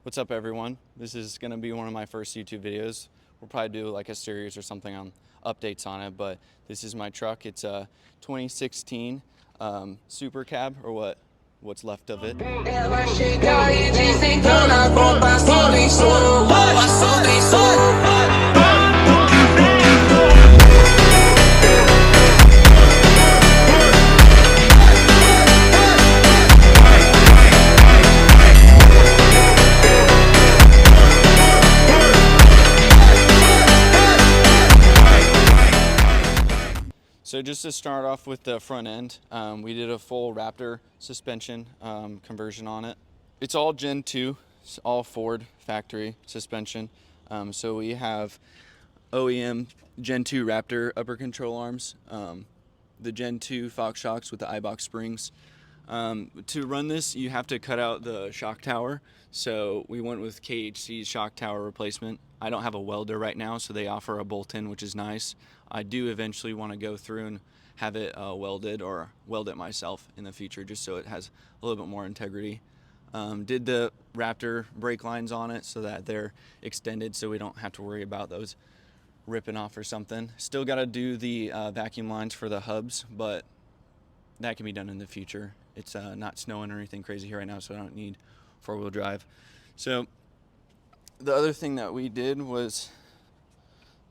What's up, everyone? This is going to be one of my first YouTube videos. We'll probably do like a series or something on updates on it, but this is my truck. It's a 2016 Super Cab, or what's left of it. So just to start off with the front end, we did a full Raptor suspension conversion on it. It's all Gen 2, it's all Ford factory suspension. So we have OEM Gen 2 Raptor upper control arms, the Gen 2 Fox shocks with the iBox springs. To run this, you have to cut out the shock tower. So we went with KHC's shock tower replacement. I don't have a welder right now, so they offer a bolt-in, which is nice. I do eventually want to go through and have it welded or weld it myself in the future, just so it has a little bit more integrity. Did the Raptor brake lines on it so that they're extended, so we don't have to worry about those ripping off or something. Still got to do the vacuum lines for the hubs, but that can be done in the future. It's not snowing or anything crazy here right now, so I don't need four-wheel drive. So the other thing that we did was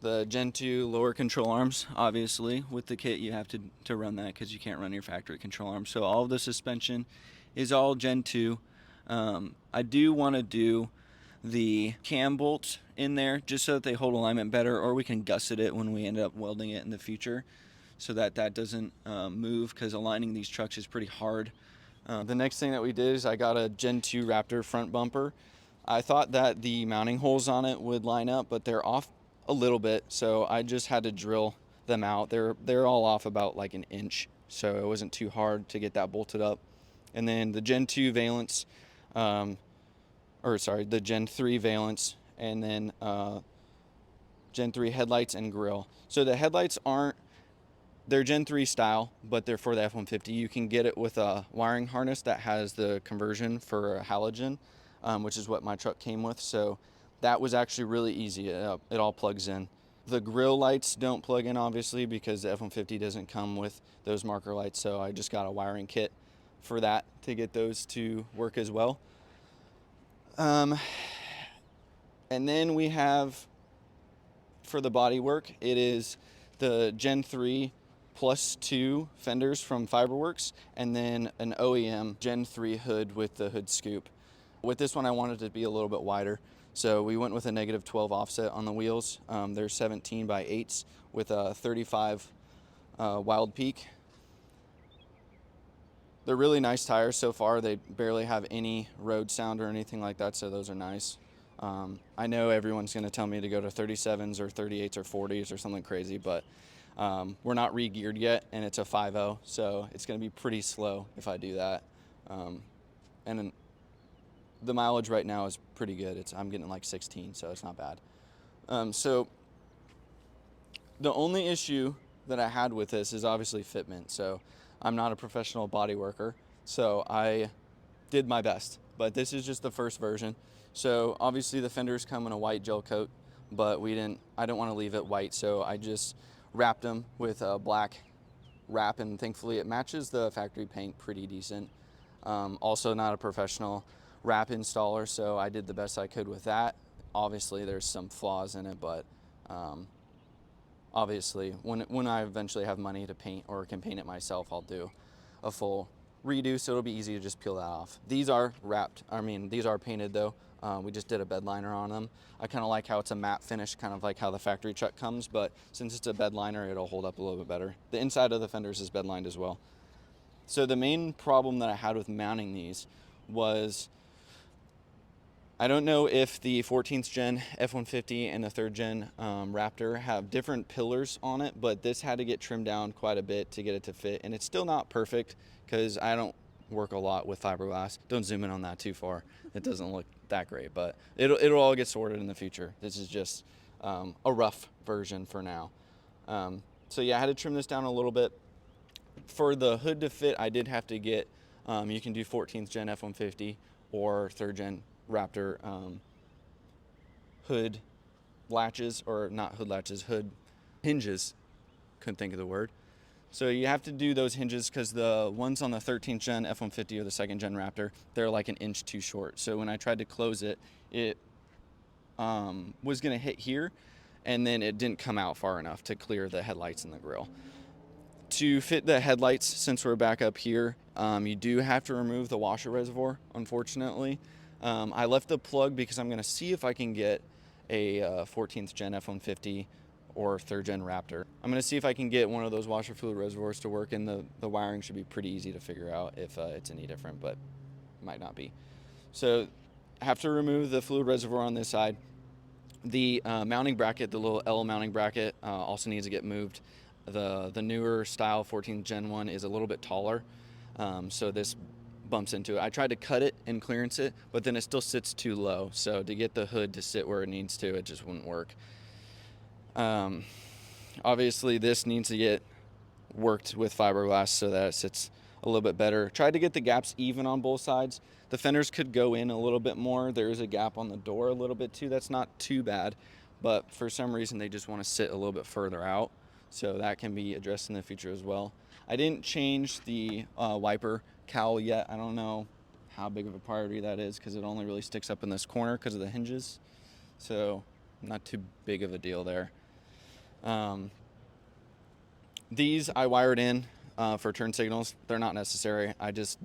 the Gen 2 lower control arms. Obviously, with the kit, you have to run that because you can't run your factory control arms. So all of the suspension is all Gen 2. I do want to do the cam bolts in there just so that they hold alignment better, or we can gusset it when we end up welding it in the future so that that doesn't move, because aligning these trucks is pretty hard. The next thing that we did is I got a Gen 2 Raptor front bumper. I thought that the mounting holes on it would line up, but they're off a little bit, so I just had to drill them out. They're all off about like an inch, so it wasn't too hard to get that bolted up. And then the Gen 2 valence, the Gen 3 valence, and then Gen 3 headlights and grille. So the headlights they're Gen 3 style, but they're for the F-150. You can get it with a wiring harness that has the conversion for halogen, which is what my truck came with. So that was actually really easy. It all plugs in. The grille lights don't plug in, obviously, because the F-150 doesn't come with those marker lights. So I just got a wiring kit for that to get those to work as well. And then we have, for the body work, it is the Gen 3 +2 fenders from Fiberworks, and then an OEM Gen 3 hood with the hood scoop. With this one, I wanted it to be a little bit wider, so we went with a -12 offset on the wheels. They're 17x8s with a 35 Wild Peak. They're really nice tires so far. They barely have any road sound or anything like that, so those are nice. I know everyone's going to tell me to go to 37s or 38s or 40s or something crazy, but we're not re-geared yet, and it's a 5.0, so it's going to be pretty slow if I do that. And the mileage right now is pretty good. I'm getting like 16, so it's not bad. So the only issue that I had with this is obviously fitment. So I'm not a professional body worker, so I did my best. But this is just the first version. So obviously the fenders come in a white gel coat, but I didn't want to leave it white, so I just wrapped them with a black wrap, and thankfully it matches the factory paint pretty decent. Also not a professional wrap installer, so I did the best I could with that. Obviously there's some flaws in it, but obviously when I eventually have money to paint or can paint it myself, I'll do a full redo, so it'll be easy to just peel that off. These are these are painted though. We just did a bed liner on them. I kind of like how it's a matte finish, kind of like how the factory truck comes, but since it's a bed liner, it'll hold up a little bit better. The inside of the fenders is bed lined as well. So the main problem that I had with mounting these was, I don't know if the 14th gen F-150 and the 3rd gen Raptor have different pillars on it, but this had to get trimmed down quite a bit to get it to fit, and it's still not perfect because I don't work a lot with fiberglass. Don't zoom in on that too far. It doesn't look that great, but it'll all get sorted in the future. This is just a rough version for now. So yeah, I had to trim this down a little bit. For the hood to fit, I did have to get, you can do 14th gen F-150 or 3rd gen Raptor hood latches, or not hood latches, hood hinges. Couldn't think of the word. So you have to do those hinges because the ones on the 13th gen F-150 or the 2nd gen Raptor, they're like an inch too short. So when I tried to close it, it was going to hit here, and then it didn't come out far enough to clear the headlights and the grill. To fit the headlights, since we're back up here, you do have to remove the washer reservoir, unfortunately. I left the plug because I'm going to see if I can get a 14th gen F-150 or 3rd gen Raptor. I'm going to see if I can get one of those washer fluid reservoirs to work, and the wiring should be pretty easy to figure out if it's any different, but might not be. So I have to remove the fluid reservoir on this side. The mounting bracket, the little L mounting bracket, also needs to get moved. The newer style 14th gen one is a little bit taller, so this bumps into it. I tried to cut it and clearance it, but then it still sits too low. So to get the hood to sit where it needs to, it just wouldn't work. Obviously this needs to get worked with fiberglass so that it sits a little bit better. Tried to get the gaps even on both sides. The fenders could go in a little bit more. There is a gap on the door a little bit too. That's not too bad, but for some reason they just want to sit a little bit further out. So that can be addressed in the future as well. I didn't change the wiper cowl yet. I don't know how big of a priority that is because it only really sticks up in this corner because of the hinges. So not too big of a deal there. These I wired in for turn signals. They're not necessary. I just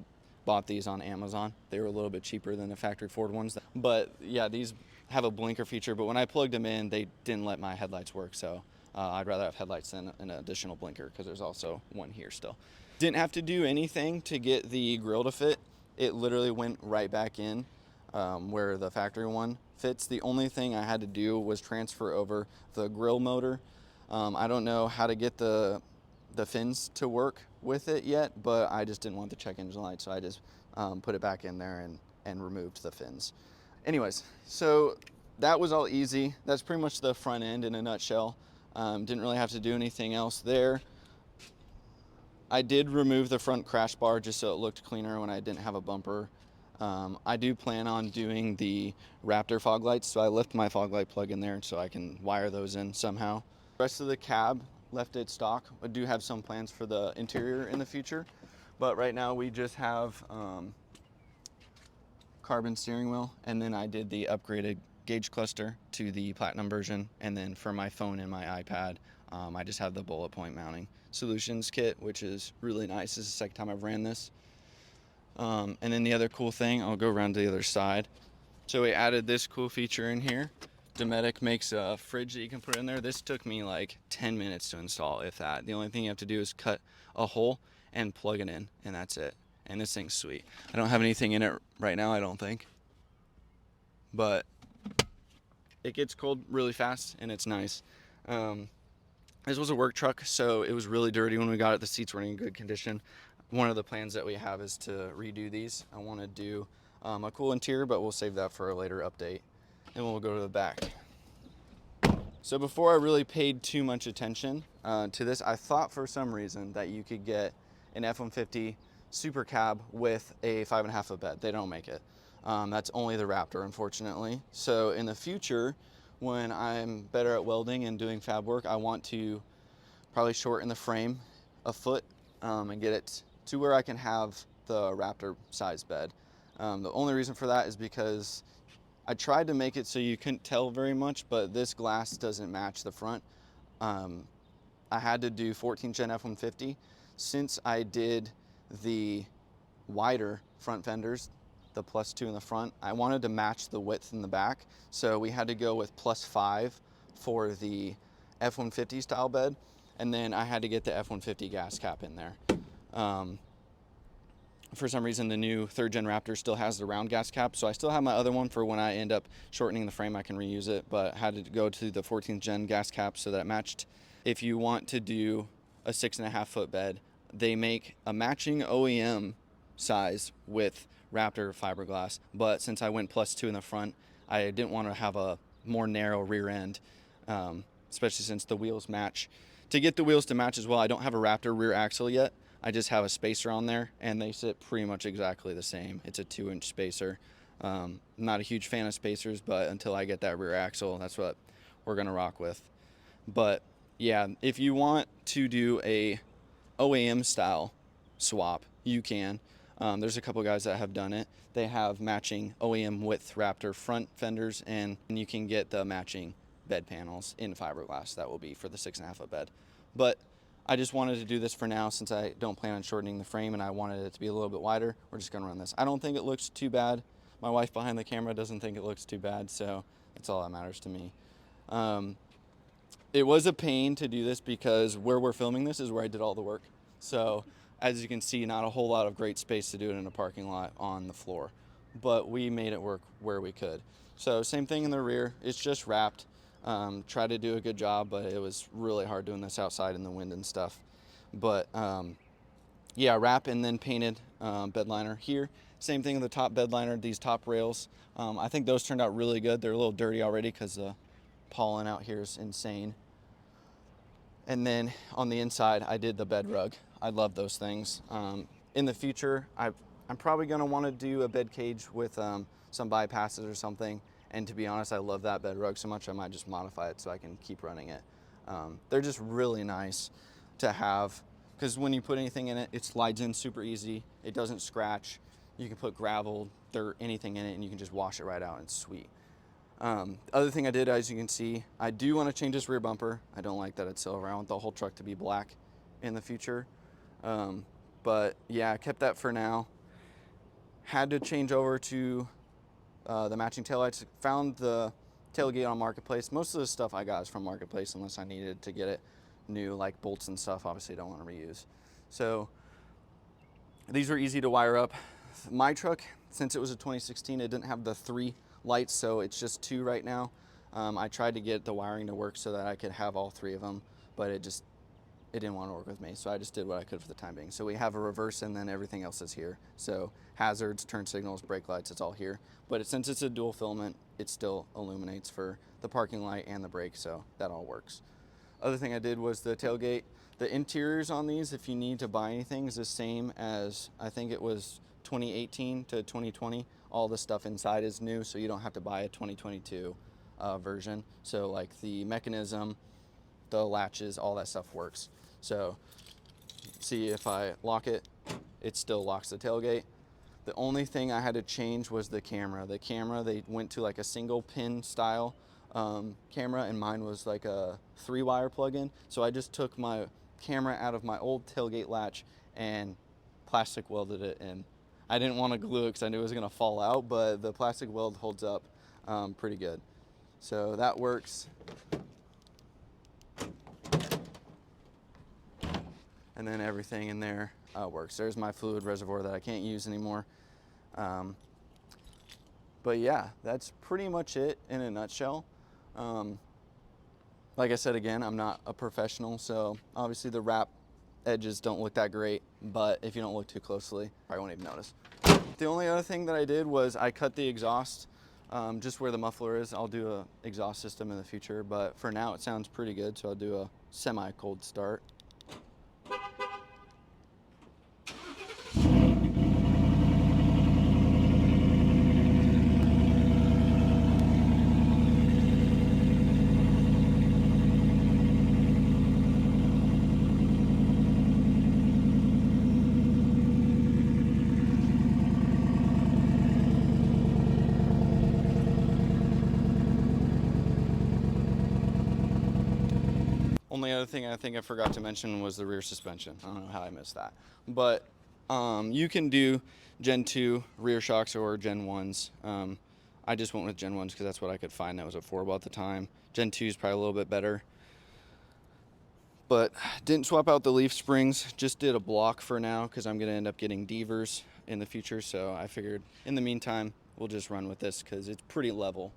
bought these on Amazon. They were a little bit cheaper than the factory Ford ones. But yeah, these have a blinker feature, but when I plugged them in, they didn't let my headlights work. So I'd rather have headlights than an additional blinker because there's also one here still. Didn't have to do anything to get the grill to fit. It literally went right back in where the factory one fits. The only thing I had to do was transfer over the grill motor. I don't know how to get the fins to work with it yet, but I just didn't want the check engine light, so I just put it back in there and removed the fins. Anyways, so that was all easy. That's pretty much the front end in a nutshell. Didn't really have to do anything else there. I did remove the front crash bar just so it looked cleaner when I didn't have a bumper. I do plan on doing the Raptor fog lights, so I left my fog light plug in there so I can wire those in somehow. The rest of the cab left it stock. I do have some plans for the interior in the future, but right now we just have carbon steering wheel, and then I did the upgraded gauge cluster to the platinum version, and then for my phone and my iPad, I just have the bullet point mounting solutions kit, which is really nice. This is the second time I've ran this. And then the other cool thing, I'll go around to the other side. So we added this cool feature in here. Dometic makes a fridge that you can put in there. This took me like 10 minutes to install, if that. The only thing you have to do is cut a hole and plug it in, and that's it. And this thing's sweet. I don't have anything in it right now, I don't think. But it gets cold really fast, and it's nice. This was a work truck, so it was really dirty when we got it. The seats weren't in good condition. One of the plans that we have is to redo these. I want to do a cool interior, but we'll save that for a later update. And we'll go to the back. So before I really paid too much attention to this, I thought for some reason that you could get an F-150 Super Cab with a 5.5 foot bed. They don't make it. That's only the Raptor, unfortunately. So in the future, when I'm better at welding and doing fab work, I want to probably shorten the frame a foot and get it to where I can have the Raptor size bed. The only reason for that is because I tried to make it so you couldn't tell very much, but this glass doesn't match the front. I had to do 14 Gen F-150. Since I did the wider front fenders, the +2 in the front, I wanted to match the width in the back. So we had to go with +5 for the F-150 style bed. And then I had to get the F-150 gas cap in there. For some reason, the new 3rd Gen Raptor still has the round gas cap, so I still have my other one for when I end up shortening the frame, I can reuse it, but had to go to the 14th Gen gas cap so that it matched. If you want to do a 6.5 foot bed, they make a matching OEM size with Raptor fiberglass, but since I went +2 in the front, I didn't want to have a more narrow rear end, especially since the wheels match. To get the wheels to match as well, I don't have a Raptor rear axle yet. I just have a spacer on there, and they sit pretty much exactly the same. It's a 2-inch spacer. I'm not a huge fan of spacers, but until I get that rear axle, that's what we're gonna rock with. But yeah, if you want to do a OEM style swap, you can. There's a couple guys that have done it. They have matching OEM width Raptor front fenders, and you can get the matching bed panels in fiberglass. That will be for the 6.5 foot bed. But I just wanted to do this for now since I don't plan on shortening the frame and I wanted it to be a little bit wider. We're just gonna run this. I don't think it looks too bad. My wife behind the camera doesn't think it looks too bad, so that's all that matters to me. It was a pain to do this because where we're filming this is where I did all the work. So as you can see, not a whole lot of great space to do it in a parking lot on the floor, but we made it work where we could. So same thing in the rear, it's just wrapped. Tried to do a good job, but it was really hard doing this outside in the wind and stuff. But yeah, wrap and then painted bed liner here. Same thing with the top bed liner, these top rails. I think those turned out really good. They're a little dirty already because the pollen out here is insane. And then on the inside, I did the bed rug. I love those things. In the future, I'm probably gonna wanna do a bed cage with some bypasses or something. And to be honest, I love that bed rug so much, I might just modify it so I can keep running it. They're just really nice to have because when you put anything in it, it slides in super easy. It doesn't scratch. You can put gravel, dirt, anything in it, and you can just wash it right out. It's sweet. Other thing I did, as you can see, I do want to change this rear bumper. I don't like that it's silver. I want the whole truck to be black in the future. But yeah, I kept that for now. Had to change over to the matching taillights. Found the tailgate on Marketplace. Most of the stuff I got is from Marketplace unless I needed to get it new, like bolts and stuff. Obviously, don't want to reuse. So these were easy to wire up. My truck, since it was a 2016, it didn't have the 3 lights, so it's just 2 right now. I tried to get the wiring to work so that I could have all 3 of them, but it didn't want to work with me, so I just did what I could for the time being. So we have a reverse and then everything else is here. So hazards, turn signals, brake lights, it's all here. But since it's a dual filament, it still illuminates for the parking light and the brake, so that all works. Other thing I did was the tailgate. The interiors on these, if you need to buy anything, is the same as I think it was 2018 to 2020. All the stuff inside is new, so you don't have to buy a 2022 version. So like the mechanism, the latches, all that stuff works. So see, if I lock it, it still locks the tailgate. The only thing I had to change was the camera. The camera, they went to like a single pin style camera, and mine was like a 3-wire plug-in. So I just took my camera out of my old tailgate latch and plastic welded it in. I didn't want to glue it because I knew it was going to fall out, but the plastic weld holds up pretty good. So that works. And then everything in there works. There's my fluid reservoir that I can't use anymore. But yeah, that's pretty much it in a nutshell. Like I said, again, I'm not a professional, so obviously the wrap edges don't look that great, but if you don't look too closely, I won't even notice. The only other thing that I did was I cut the exhaust just where the muffler is. I'll do an exhaust system in the future, but for now it sounds pretty good, so I'll do a semi-cold start. Only other thing I think I forgot to mention was the rear suspension. I don't know how I missed that. But you can do Gen 2 rear shocks or Gen 1s. I just went with Gen 1s because that's what I could find that was affordable at the time. Gen 2 is probably a little bit better. But didn't swap out the leaf springs, just did a block for now because I'm going to end up getting Devers in the future. So I figured in the meantime, we'll just run with this because it's pretty level.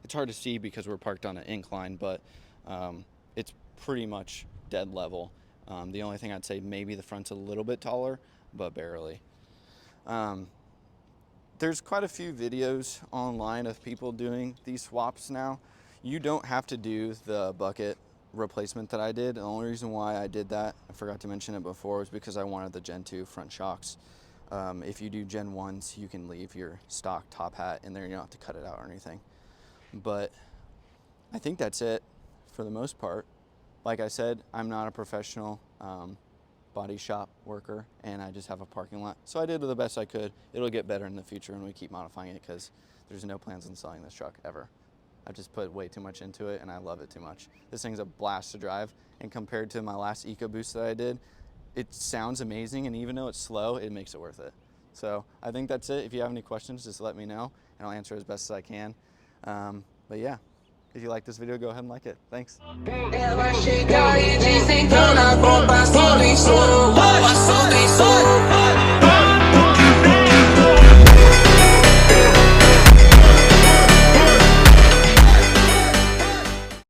It's hard to see because we're parked on an incline, but it's pretty much dead level. The only thing I'd say, maybe the front's a little bit taller, but barely. There's quite a few videos online of people doing these swaps now. You don't have to do the bucket replacement that I did. The only reason why I did that, I forgot to mention it before, was because I wanted the Gen 2 front shocks. If you do Gen 1s, you can leave your stock top hat in there. You don't have to cut it out or anything. But I think that's it for the most part. Like I said, I'm not a professional body shop worker, and I just have a parking lot. So I did the best I could. It'll get better in the future when we keep modifying it, because there's no plans on selling this truck ever. I've just put way too much into it, and I love it too much. This thing's a blast to drive, and compared to my last EcoBoost that I did, it sounds amazing, and even though it's slow, it makes it worth it. So I think that's it. If you have any questions, just let me know, and I'll answer as best as I can. But yeah, if you like this video, go ahead and like it. Thanks.